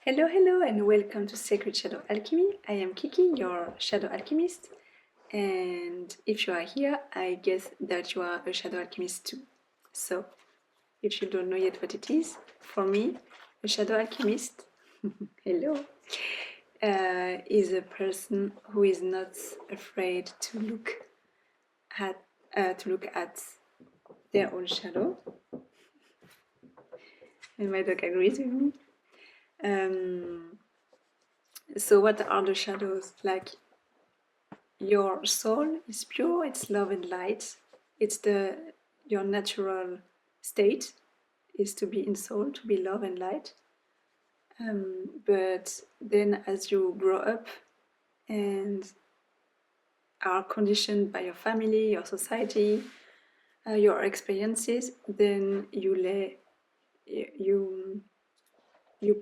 Hello, hello, and welcome to Sacred Shadow Alchemy. I am Kiki, your Shadow Alchemist, and if you are here, I guess that you are a Shadow Alchemist too. So, if you don't know yet what it is, for me, a Shadow Alchemist, hello, is a person who is not afraid to look at their own shadow. And my dog agrees with me. So what are the shadows? Like, your soul is pure, it's love and light. It's your natural state is to be in soul, to be love and light. But then as you grow up and are conditioned by your family, your society, your experiences, then you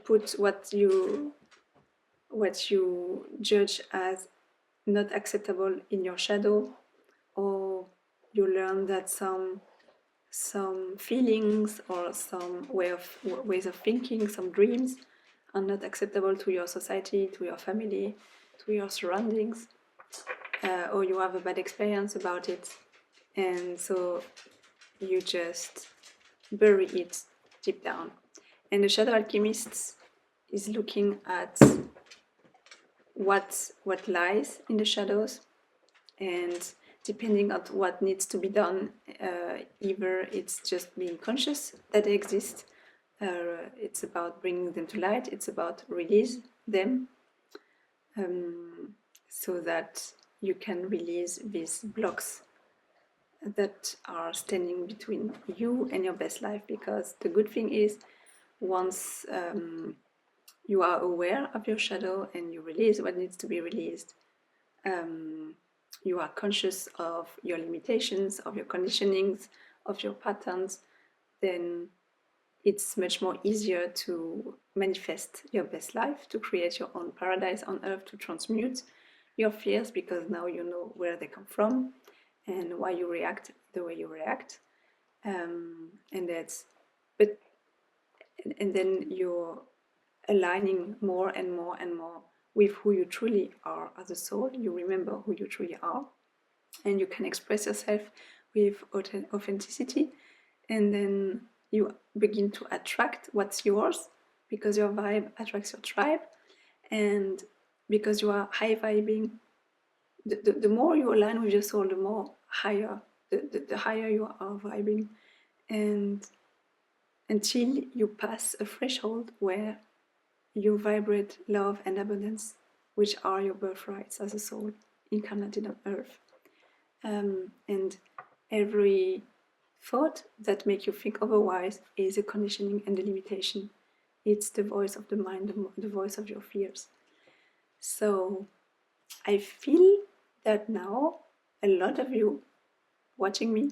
put what you judge as not acceptable in your shadow, or you learn that some feelings or some ways of thinking, some dreams are not acceptable to your society, to your family, to your surroundings, or you have a bad experience about it, and so you just bury it deep down. And the Shadow Alchemist is looking at what lies in the shadows, and depending on what needs to be done, either it's just being conscious that they exist, it's about bringing them to light, it's about release them, so that you can release these blocks that are standing between you and your best life. Because the good thing is, once you are aware of your shadow and you release what needs to be released, you are conscious of your limitations, of your conditionings, of your patterns, then it's much more easier to manifest your best life, to create your own paradise on earth, to transmute your fears, because now you know where they come from and why you react the way you react. And then you're aligning more and more and more with who you truly are as a soul. You remember who you truly are, and you can express yourself with authenticity, and then you begin to attract what's yours, because your vibe attracts your tribe, and because you are high vibing, the more you align with your soul, the more higher, the higher you are vibing, and until you pass a threshold where you vibrate love and abundance, which are your birthrights as a soul incarnated on earth. And every thought that makes you think otherwise is a conditioning and a limitation. It's the voice of the mind, the voice of your fears. So I feel that now a lot of you watching me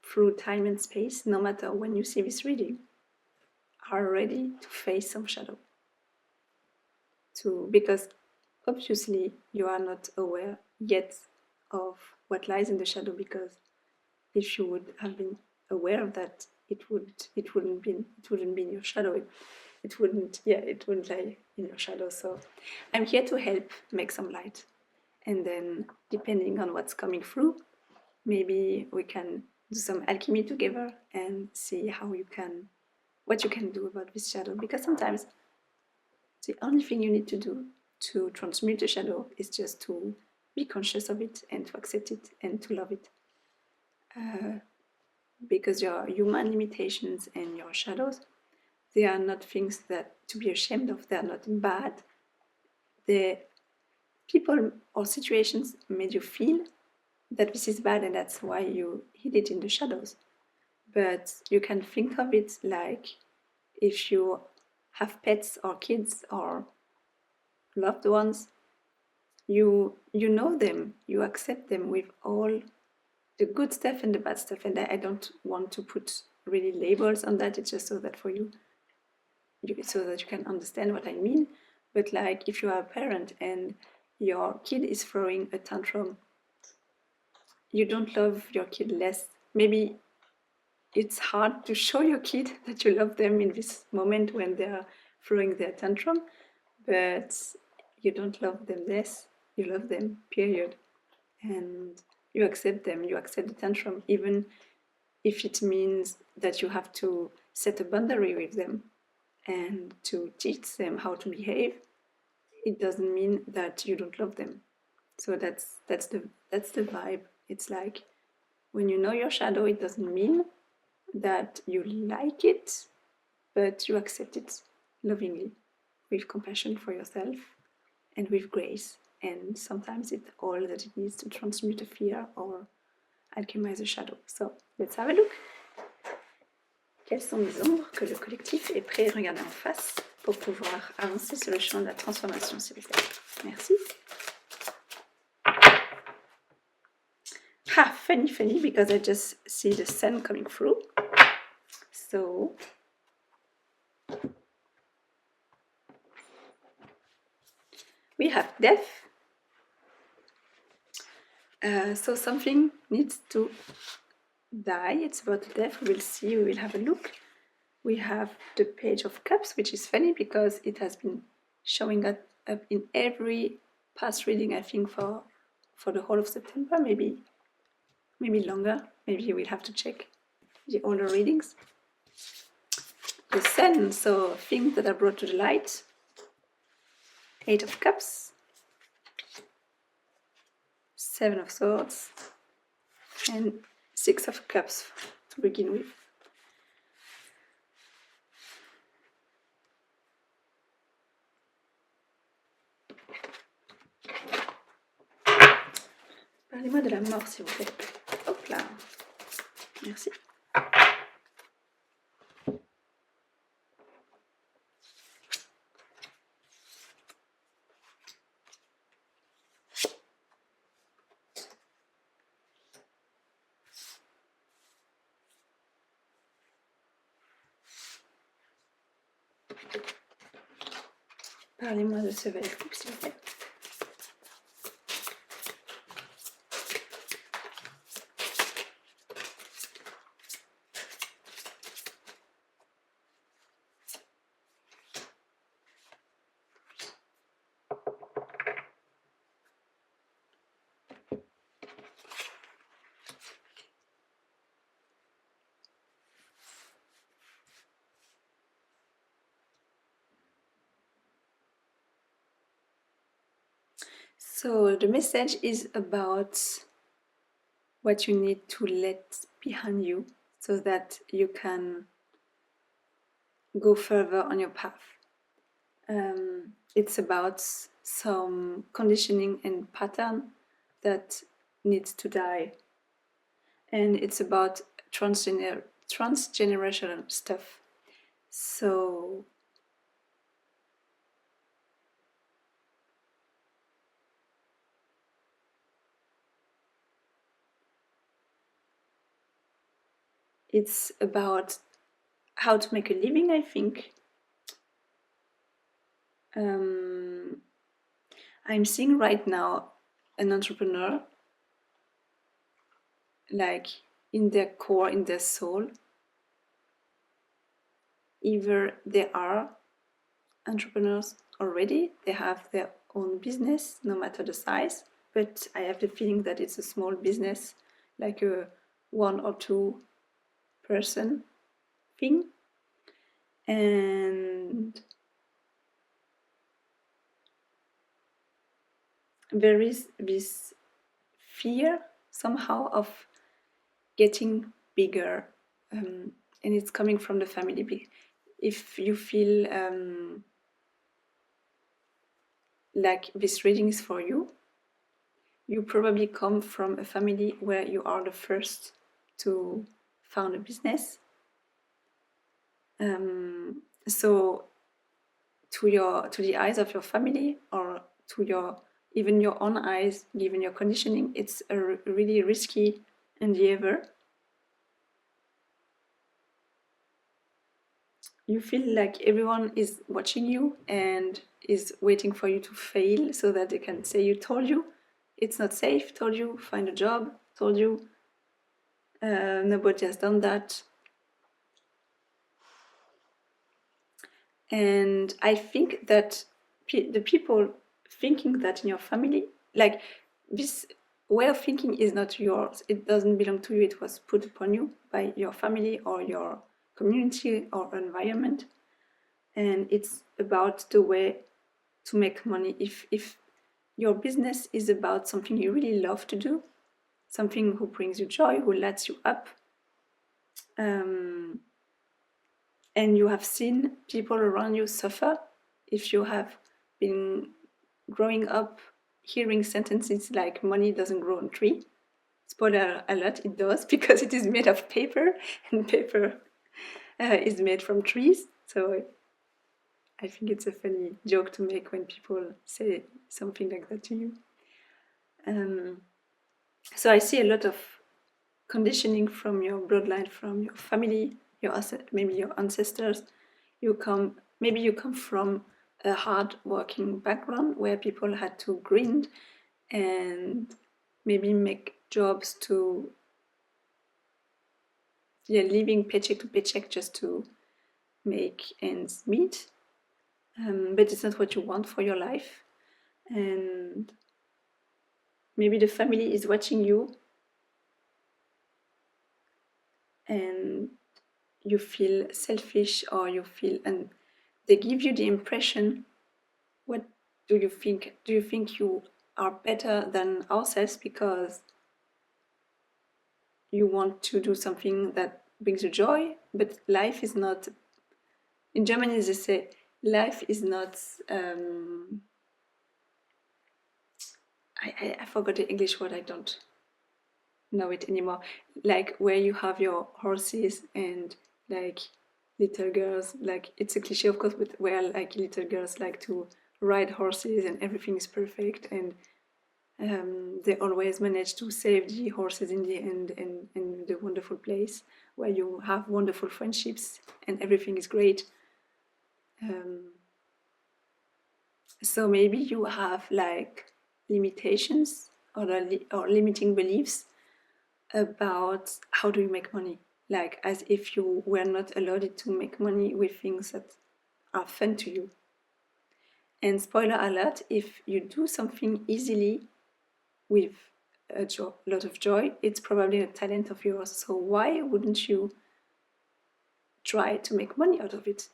through time and space, no matter when you see this reading, are ready to face some shadow. Because obviously you are not aware yet of what lies in the shadow, because if you would have been aware of that, it wouldn't be in your shadow. It wouldn't lie in your shadow. So I'm here to help make some light, and then depending on what's coming through, maybe we can do some alchemy together and see what you can do about this shadow. Because sometimes the only thing you need to do to transmute the shadow is just to be conscious of it and to accept it and to love it. Because your human limitations and your shadows, they are not things that to be ashamed of. They are not bad. The people or situations made you feel that this is bad, and that's why you hid it in the shadows. But you can think of it like, if you have pets or kids or loved ones, you know them, you accept them with all the good stuff and the bad stuff. And I don't want to put really labels on that. It's just so that for you so that you can understand what I mean. But like, if you are a parent and your kid is throwing a tantrum, you don't love your kid less. Maybe it's hard to show your kid that you love them in this moment when they are throwing their tantrum, but you don't love them less, you love them, period. And you accept them, you accept the tantrum, even if it means that you have to set a boundary with them and to teach them how to behave. It doesn't mean that you don't love them. So that's the vibe. It's like when you know your shadow, it doesn't mean that you like it, but you accept it lovingly, with compassion for yourself and with grace. And sometimes it's all that it needs to transmute a fear or alchemize a shadow. So let's have a look. Quelles sont les ombres que le collectif est prêt à regarder en face pour pouvoir avancer sur le chemin de la transformation, s'il vous plaît. Merci. Funny, because I just see the sun coming through. So we have death. So something needs to die. It's about death. We will see. We will have a look. We have the Page of Cups, which is funny because it has been showing up in every past reading, I think, for the whole of September, maybe longer. Maybe we'll have to check the older readings. The Sun, so things that are brought to the light. 8 of Cups, 7 of Swords, and 6 of Cups to begin with. Parlez-moi de la mort, s'il vous plaît. Hop là. Merci. Parlez-moi de ce valet de coupe, s'il vous plaît. So the message is about what you need to let behind you so that you can go further on your path. It's about some conditioning and pattern that needs to die. And it's about transgenerational stuff. So it's about how to make a living, I think. I'm seeing right now an entrepreneur, like in their core, in their soul. Either they are entrepreneurs already, they have their own business, no matter the size, but I have the feeling that it's a small business, like a 1 or 2 person thing. And there is this fear somehow of getting bigger, and it's coming from the family. If you feel like this reading is for you, you probably come from a family where you are the first to found a business. So to the eyes of your family, or to even your own eyes, given your conditioning, it's a really risky endeavor. You feel like everyone is watching you and is waiting for you to fail so that they can say, told you it's not safe, told you find a job, told you nobody has done that. And I think that the people thinking that in your family, like this way of thinking is not yours. It doesn't belong to you. It was put upon you by your family or your community or environment. And it's about the way to make money. If your business is about something you really love to do, something who brings you joy, who lights you up, and you have seen people around you suffer, if you have been growing up hearing sentences like money doesn't grow on tree, spoiler alert, it does, because it is made of paper, and paper is made from trees. So I think it's a funny joke to make when people say something like that to you. So I see a lot of conditioning from your bloodline, from your family, maybe your ancestors. Maybe you come from a hard-working background where people had to grind and maybe make jobs to, living paycheck to paycheck just to make ends meet. But it's not what you want for your life. And maybe the family is watching you and you feel selfish, or you feel, and they give you the impression, what do you think? Do you think you are better than ourselves because you want to do something that brings you joy? But life is not, in Germany they say, life is not, I forgot the English word, I don't know it anymore, like where you have your horses and like little girls, like it's a cliche of course, but where like little girls like to ride horses and everything is perfect, and they always manage to save the horses in the end, and in the wonderful place where you have wonderful friendships and everything is great. So maybe you have like limitations or limiting beliefs about how do you make money, like as if you were not allowed to make money with things that are fun to you. And spoiler alert, if you do something easily with a lot of joy, it's probably a talent of yours. So why wouldn't you try to make money out of it?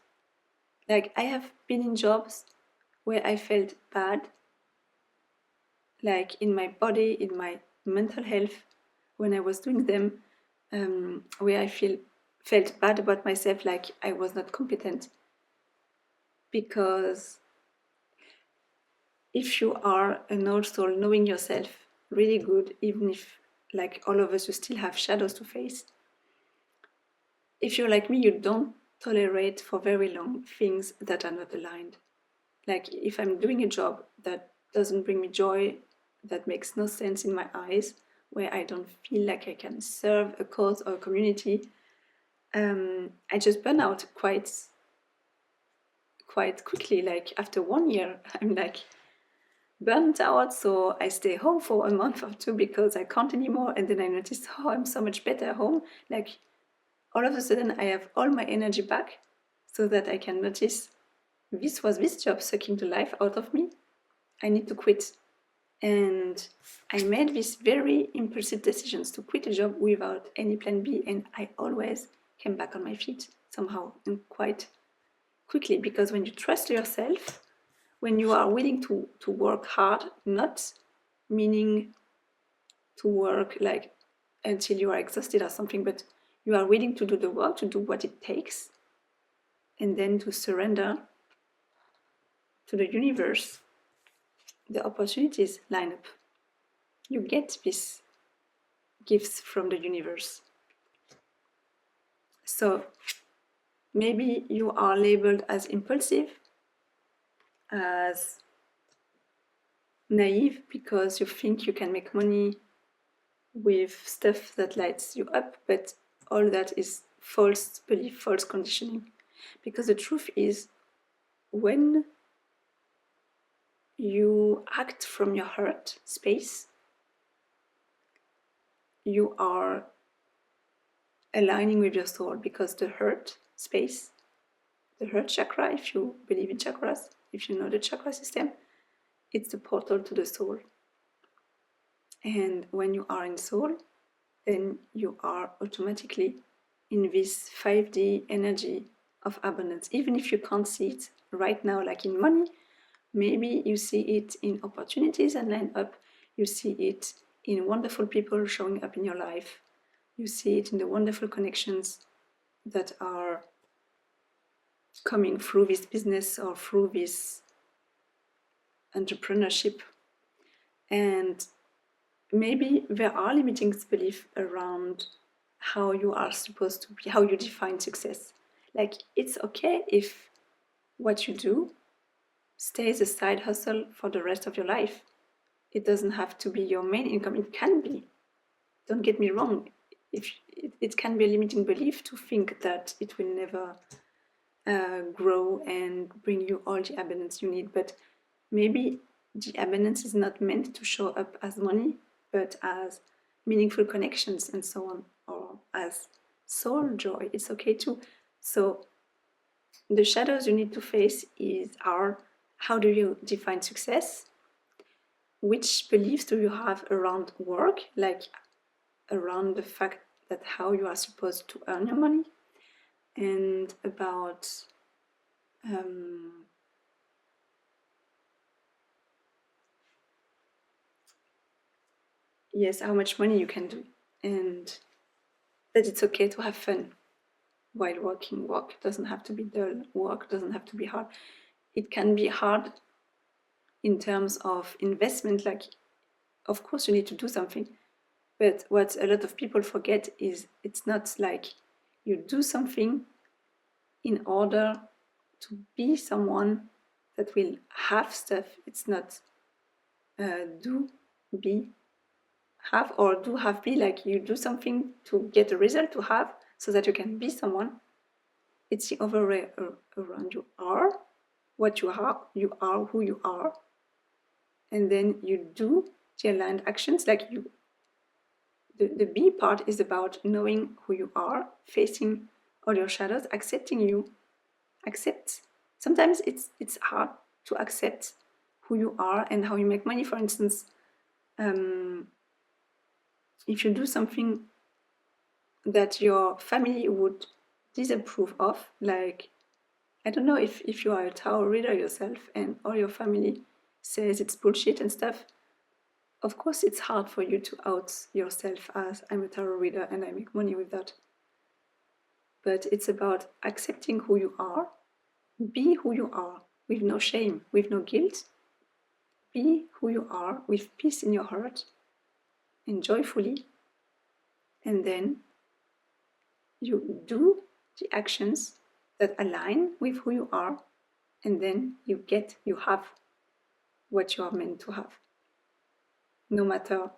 Like I have been in jobs where I felt bad, like in my body, in my mental health, when I was doing them, where I felt bad about myself, like I was not competent. Because if you are an old soul, knowing yourself really good, even if, like all of us, you still have shadows to face, if you're like me, you don't tolerate for very long things that are not aligned. Like if I'm doing a job that doesn't bring me joy, that makes no sense in my eyes, where I don't feel like I can serve a cause or a community, I just burn out quite quickly. Like after 1 year, I'm like burnt out, so I stay home for a month or two because I can't anymore, and then I notice, oh, I'm so much better at home. Like all of a sudden I have all my energy back, so that I can notice this job sucking the life out of me. I need to quit. And I made these very impulsive decisions to quit a job without any plan B, and I always came back on my feet somehow, and quite quickly, because when you trust yourself, when you are willing to work hard, not meaning to work like until you are exhausted or something, but you are willing to do the work, to do what it takes, and then to surrender to the universe, the opportunities line up. You get these gifts from the universe. So maybe you are labeled as impulsive, as naive, because you think you can make money with stuff that lights you up, but all that is false belief, false conditioning. Because the truth is, when you act from your heart space, you are aligning with your soul, because the heart space the heart chakra, if you believe in chakras, if you know the chakra system, it's the portal to the soul. And when you are in soul, then you are automatically in this 5D energy of abundance. Even if you can't see it right now, like in money, maybe you see it in opportunities and line up. You see it in wonderful people showing up in your life. You see it in the wonderful connections that are coming through this business or through this entrepreneurship. And maybe there are limiting beliefs around how you are supposed to be, how you define success. Like, it's okay if what you do stays a side hustle for the rest of your life. It doesn't have to be your main income. It can be. Don't get me wrong. If it can be a limiting belief to think that it will never grow and bring you all the abundance you need. But maybe the abundance is not meant to show up as money, but as meaningful connections and so on, or as soul joy. It's okay too. So the shadows you need to face are how do you define success? Which beliefs do you have around work, like around the fact that how you are supposed to earn your money, and about yes, how much money you can do, and that it's okay to have fun while working. Work doesn't have to be dull. Work doesn't have to be hard. It can be hard in terms of investment. Like, of course, you need to do something. But what a lot of people forget is it's not like you do something in order to be someone that will have stuff. It's not do, be, have, or do, have, be. Like, you do something to get a result, to have, so that you can be someone. It's the other way around. You are what you are who you are, and then you do the aligned actions. Like, the B part is about knowing who you are, facing all your shadows, accepting you. Accept. Sometimes it's hard to accept who you are and how you make money. For instance, if you do something that your family would disapprove of, like, I don't know, if you are a tarot reader yourself and all your family says it's bullshit and stuff, of course it's hard for you to out yourself as I'm a tarot reader and I make money with that. But it's about accepting who you are. Be who you are with no shame, with no guilt. Be who you are with peace in your heart and joyfully. And then you do the actions that align with who you are, and then you have what you are meant to have, no matter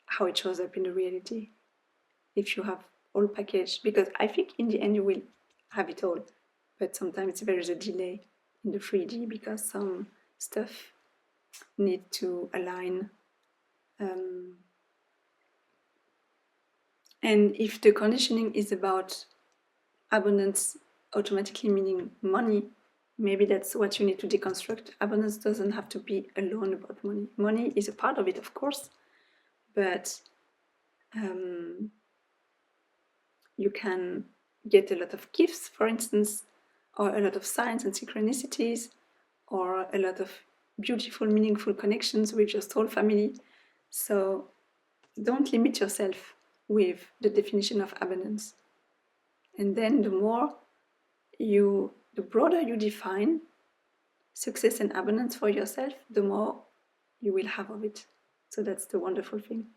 how it shows up in the reality. If you have all packaged, because I think in the end you will have it all, but sometimes there is a delay in the 3D because some stuff need to align. And if the conditioning is about abundance automatically meaning money, maybe that's what you need to deconstruct. Abundance doesn't have to be alone about money. Money is a part of it, of course, but you can get a lot of gifts, for instance, or a lot of signs and synchronicities, or a lot of beautiful, meaningful connections with your soul family. So don't limit yourself with the definition of abundance. And then the broader you define success and abundance for yourself, the more you will have of it. So that's the wonderful thing.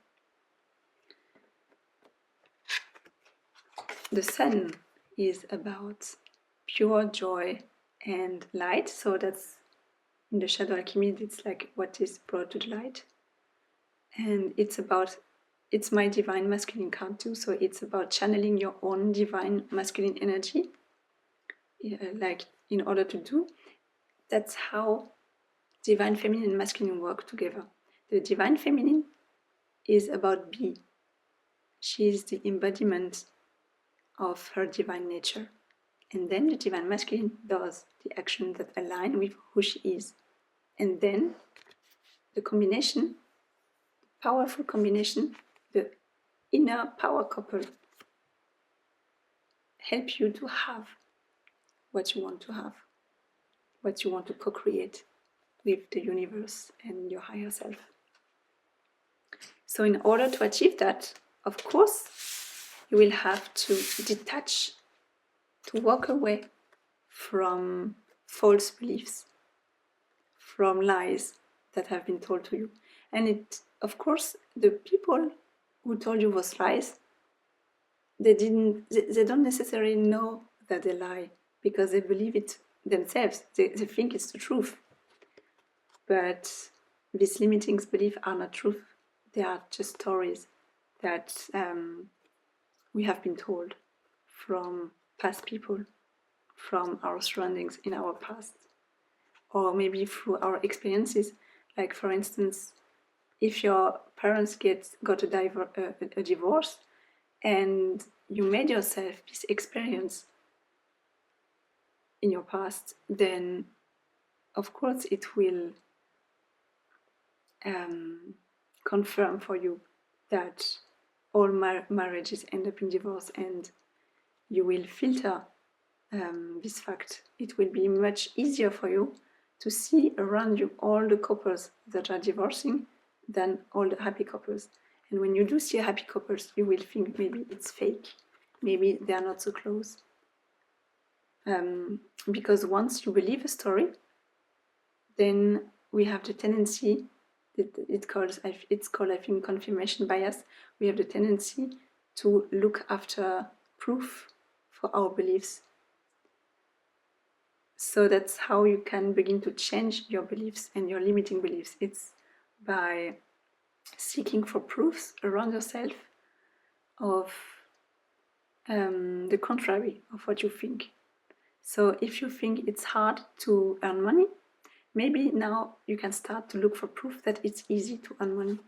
The sun is about pure joy and light. So that's in the Shadow Alchemy, it's like what is brought to the light. And it's my divine masculine card too. So it's about channeling your own divine masculine energy. Like, in order to do, that's how divine feminine and masculine work together. The divine feminine is about be. She is the embodiment of her divine nature. And then the divine masculine does the action that align with who she is. And then the combination, powerful combination, the inner power couple, help you to have what you want to have, what you want to co-create with the universe and your higher self. So in order to achieve that, of course, you will have to detach, to walk away from false beliefs, from lies that have been told to you. And it, of course, the people who told you those lies, they don't necessarily know that they lie because they believe it themselves. They think it's the truth. But these limiting beliefs are not truth. They are just stories that we have been told from past people, from our surroundings in our past, or maybe through our experiences. Like, for instance, if your parents got a divorce and you made yourself this experience in your past, then of course it will confirm for you that all marriages end up in divorce, and you will filter this fact. It will be much easier for you to see around you all the couples that are divorcing than all the happy couples. And when you do see happy couples, you will think maybe it's fake, maybe they are not so close. Because once you believe a story, then we have the tendency, it's called, I think, confirmation bias. We have the tendency to look after proof for our beliefs. So that's how you can begin to change your beliefs and your limiting beliefs. It's by seeking for proofs around yourself of the contrary of what you think. So if you think it's hard to earn money, maybe now you can start to look for proof that it's easy to earn money.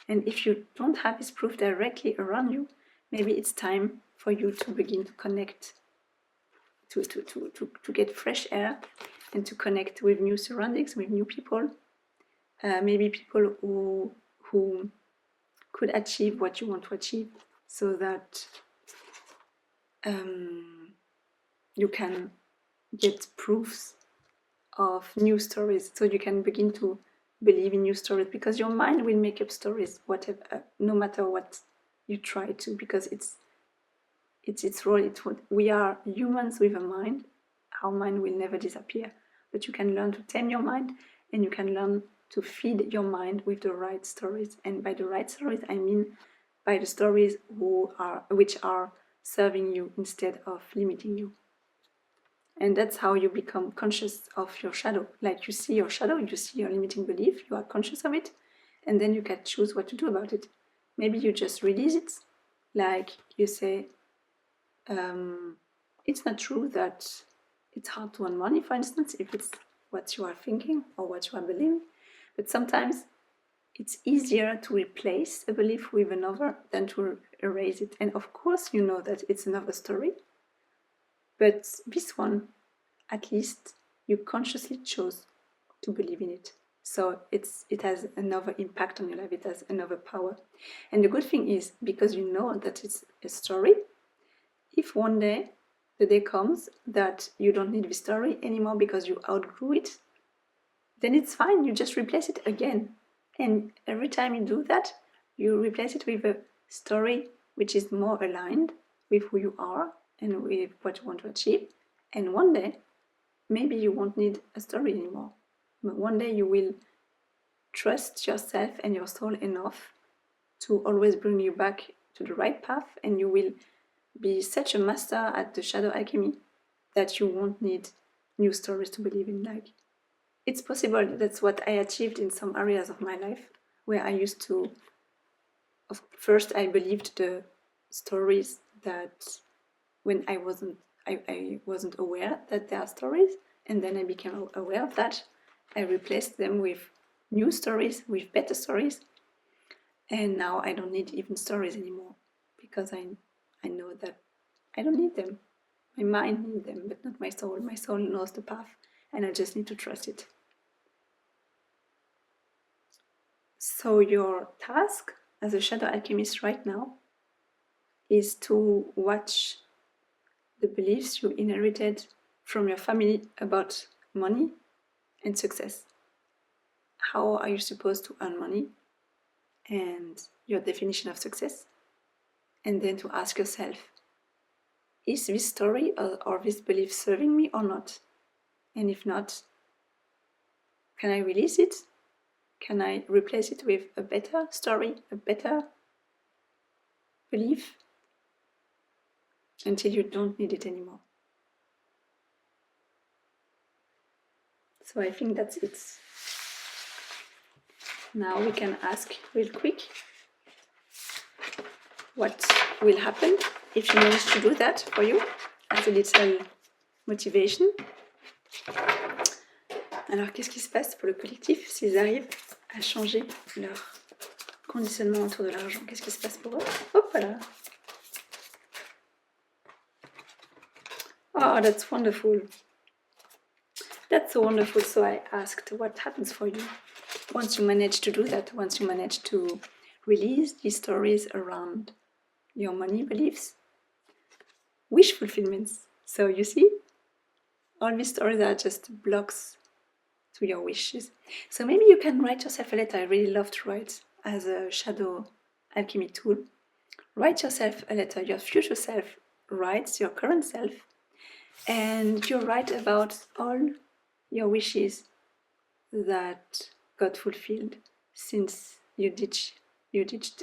And if you don't have this proof directly around you, maybe it's time for you to begin to connect, to get fresh air and to connect with new surroundings, with new people, maybe people who could achieve what you want to achieve, so that you can get proofs of new stories, so you can begin to believe in new stories, because your mind will make up stories, whatever, no matter what you try to, because it's its role. We are humans with a mind. Our mind will never disappear, but you can learn to tame your mind, and you can learn to feed your mind with the right stories. And by the right stories, I mean by the stories which are serving you instead of limiting you. And that's how you become conscious of your shadow. Like, you see your shadow, you see your limiting belief, you are conscious of it, and then you can choose what to do about it. Maybe you just release it. Like, you say, it's not true that it's hard to earn money, for instance, if it's what you are thinking or what you are believing. But sometimes it's easier to replace a belief with another than to erase it. And of course, you know that it's another story. But this one, at least, you consciously chose to believe in it. So it has another impact on your life, it has another power. And the good thing is, because you know that it's a story, if one day the day comes that you don't need the story anymore because you outgrew it, then it's fine, you just replace it again. And every time you do that, you replace it with a story which is more aligned with who you are and with what you want to achieve. And one day, maybe you won't need a story anymore. But one day you will trust yourself and your soul enough to always bring you back to the right path, and you will be such a master at the Shadow Alchemy that you won't need new stories to believe in. Like, it's possible. That's what I achieved in some areas of my life, where I used to, first I believed the stories that when I wasn't aware that they are stories, and then I became aware of that. I replaced them with new stories, with better stories, and now I don't need even stories anymore, because I know that I don't need them. My mind needs them, but not my soul. My soul knows the path, and I just need to trust it. So your task as a Shadow Alchemist right now is to watch the beliefs you inherited from your family about money and success. How are you supposed to earn money and your definition of success? And then to ask yourself, is this story or this belief serving me or not? And if not, can I release it? Can I replace it with a better story, a better belief, until you don't need it anymore? So I think that's it. Now we can ask real quick what will happen if you manage to do that for you as a little motivation. Alors, qu'est-ce qui se passe pour le collectif s'ils arrivent à changer leur conditionnement autour de l'argent? Qu'est-ce qui se passe pour eux? Hop là! Oh, that's wonderful. That's so wonderful. So I asked, what happens for you once you manage to do that, once you manage to release these stories around your money beliefs? Wish fulfillments. So you see, all these stories are just blocks to your wishes. So maybe you can write yourself a letter. I really love to write as a Shadow Alchemy tool. Write yourself a letter. Your future self writes your current self, and you write about all your wishes that got fulfilled since you ditched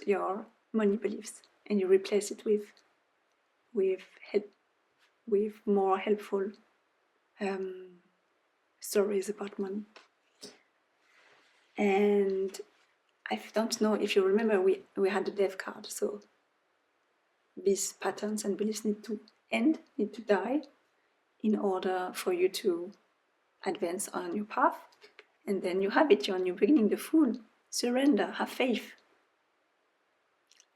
your money beliefs, and you replace it with more helpful stories about money. And I don't know if you remember, we had the death card, so these patterns and beliefs need to end, need to die, in order for you to advance on your path. And then you have it, your new beginning, the Fool. Surrender, have faith.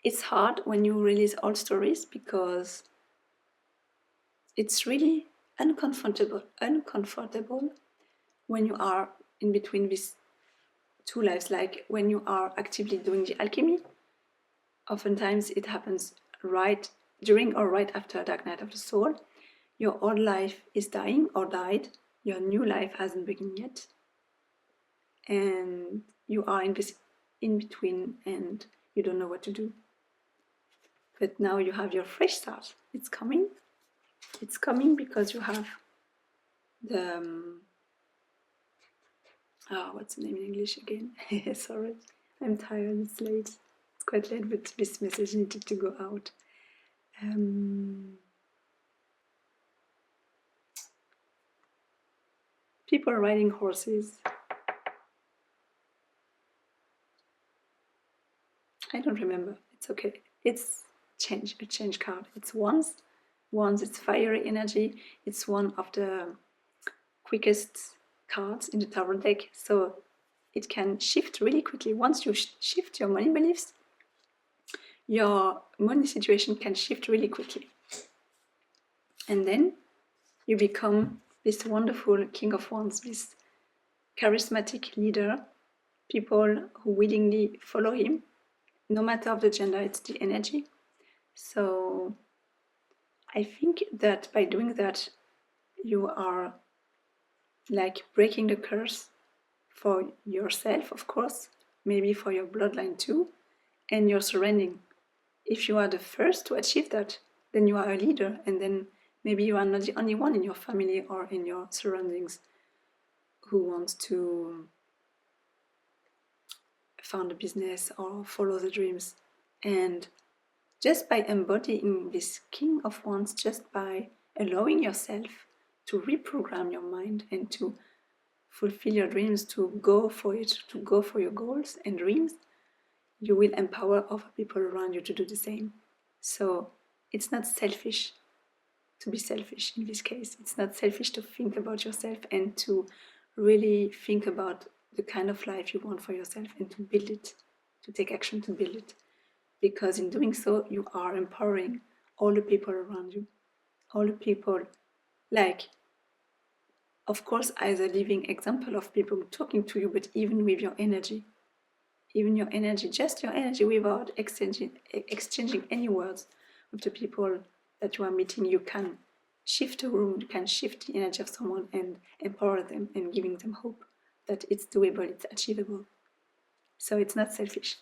It's hard when you release old stories because it's really uncomfortable when you are in between these two lives. Like when you are actively doing the alchemy, oftentimes it happens right during or right after Dark Night of the Soul. Your old life is dying or died, your new life hasn't begun yet, and you are in this in between and you don't know what to do. But now you have your fresh start. It's coming because you have the what's the name in English again? Sorry, I'm tired, it's late. It's quite late, but this message needed to go out. People riding horses. I don't remember. It's okay. It's a change card. It's wands. Wands, it's fiery energy. It's one of the quickest cards in the tarot deck. So it can shift really quickly. Once you shift your money beliefs, your money situation can shift really quickly. And then you become this wonderful King of Wands, this charismatic leader, people who willingly follow him. No matter of the gender, it's the energy. So I think that by doing that, you are like breaking the curse for yourself, of course, maybe for your bloodline too, and you're surrendering. If you are the first to achieve that, then you are a leader, and then maybe you are not the only one in your family or in your surroundings who wants to found a business or follow the dreams. And just by embodying this King of Wands, just by allowing yourself to reprogram your mind and to fulfill your dreams, to go for it, to go for your goals and dreams, you will empower other people around you to do the same. So it's not selfish to be selfish in this case. It's not selfish to think about yourself and to really think about the kind of life you want for yourself and to build it, to take action to build it. Because in doing so, you are empowering all the people around you, all the people, like, of course, as a living example of people talking to you, but even with your energy, just your energy, without exchanging any words with the people that you are meeting, you can shift a room, you can shift the energy of someone and empower them and giving them hope that it's doable, it's achievable. So it's not selfish.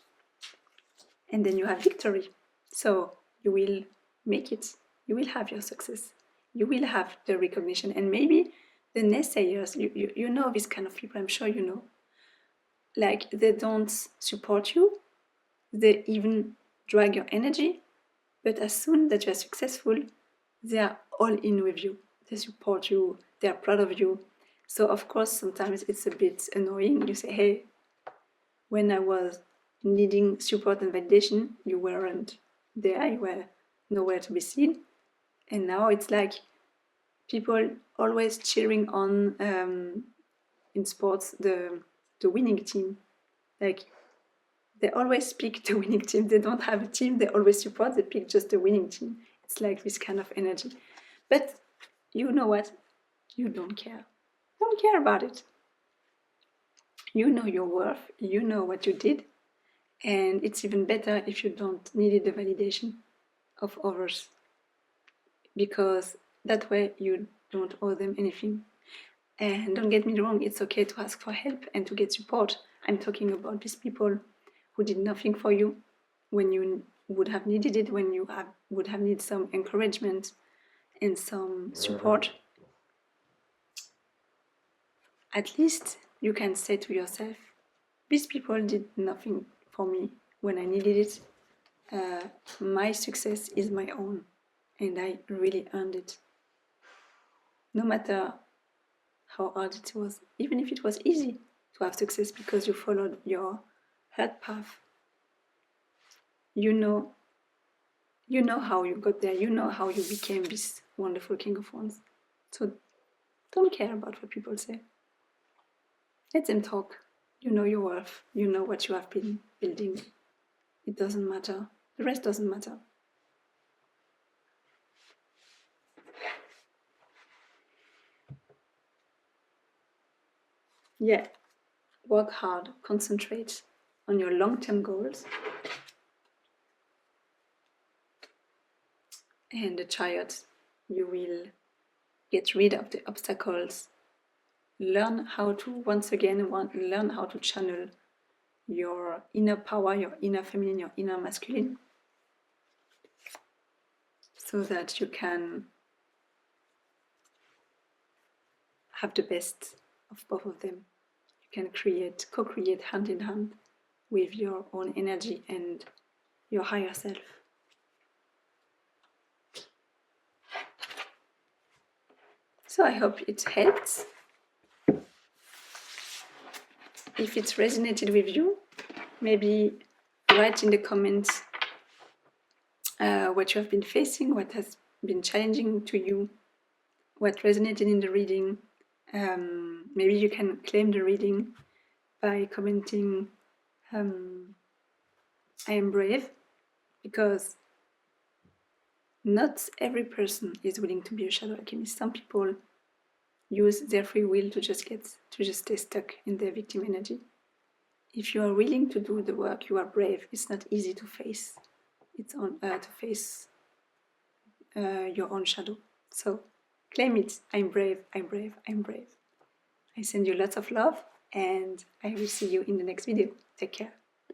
And then you have victory. So you will make it. You will have your success. You will have the recognition. And maybe the naysayers, you know this kind of people, I'm sure you know. Like, they don't support you. They even drag your energy. But as soon that you are successful, they are all in with you. They support you. They are proud of you. So of course, sometimes it's a bit annoying. You say, hey, when I was needing support and validation, you weren't there, you were nowhere to be seen. And now it's like people always cheering on, in sports, the winning team. Like, they always pick the winning team. They don't have a team they always support, they pick just the winning team. It's like this kind of energy. But you know what? You don't care. Don't care about it. You know your worth, you know what you did, and it's even better if you don't need the validation of others, because that way you don't owe them anything. And don't get me wrong, it's okay to ask for help and to get support. I'm talking about these people who did nothing for you when you would have needed it, when you would have needed some encouragement and some support. At least you can say to yourself, these people did nothing for me when I needed it. My success is my own, and I really earned it. No matter how hard it was, even if it was easy to have success because you followed your heart path, you know how you got there, you know how you became this wonderful King of Wands. So don't care about what people say. Let them talk. You know your worth, you know what you have been building. It doesn't matter. The rest doesn't matter. Yeah, work hard, concentrate on your long-term goals. And the Chariot, you will get rid of the obstacles. Learn how to, learn how to channel your inner power, your inner feminine, your inner masculine, so that you can have the best of both of them. You can co-create hand in hand with your own energy and your higher self. So I hope it helped. If it's resonated with you, maybe write in the comments what you have been facing, what has been challenging to you, what resonated in the reading. Maybe you can claim the reading by commenting, I am brave, because not every person is willing to be a shadow alchemist. Some people use their free will to just stay stuck in their victim energy. If you are willing to do the work, you are brave. It's not easy to face. Your own shadow. So claim it. I'm brave, I'm brave, I'm brave. I send you lots of love, and I will see you in the next video. Take care.